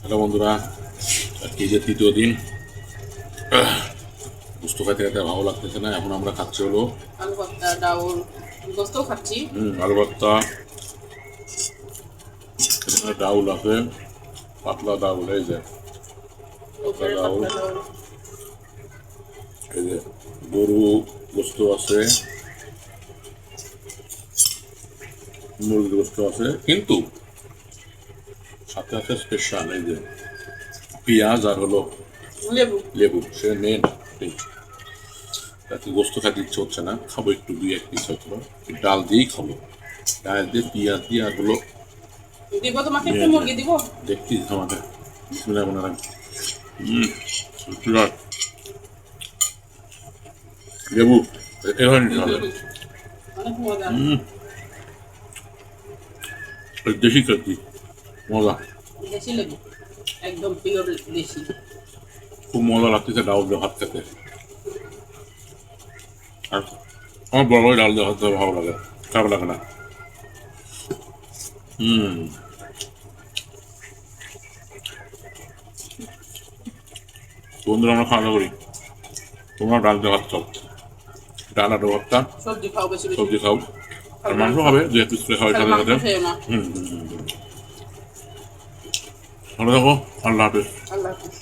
Hello বন্ধুরা, আজকে যে তৃতীয় দিন গোস্ত খাইতে খাইতে ভালো লাগতেছে না। এখন আমরা খাচ্ছি হলো আলু ভর্তা, ডাউল, গোস্তও খাচ্ছি। আলু ভর্তা। এখানে ডাউল আছে, পাতলা ডাউল। এই যে পাতলা উপরে ডাউল, পাতলা ডাউল। এই যে গরু গোস্ত আছে, মুরগির গোস্ত আছে, কিন্তু সাথে আছে স্পেশাল এই যে পেঁয়াজ আর হলো লেবু। লেবু। সে মেন। রাতে গোস্ত খাইতে ইচ্ছে হচ্ছে না, খাবো একটু দুই এক পিস হয়তো ডাল দিয়েই খাবো। ডাল দিয়ে পেঁয়াজ দিয়ে আর হলো দিব তোমাকে একটু মেয়ে মুরগি দিব। দেখছি আমাদের বিসমিল্লাহ মনে হয়। সুগার লেবু এভাবে নিতে হবে। অনেক মজা। দেশি সবজি মজা, দেশি লেবু, একদম পিওর দেশি। খুব মজা লাগতেছে ডাল দিয়ে ভাত খেতে। আর আমার বড় বড় ডাল দিয়ে ভাত খেতে ভালো লাগে, খারাপ লাগে না। বন্ধুরা আমরা খাওয়া দাওয়া করি, তোমরা ডাল দিয়ে ভাত খাও। ডাল আর ভাতটা সবজি খাও বেশি বেশি। সবজি খাও, আর মাংস খাবে দু এক পিস করে খাওয়ার খালি সাথে মাংস সাথে। খেও না। ভালো থাকো, আল্লাহ হাফেজ। আল্লাহ হাফিজ।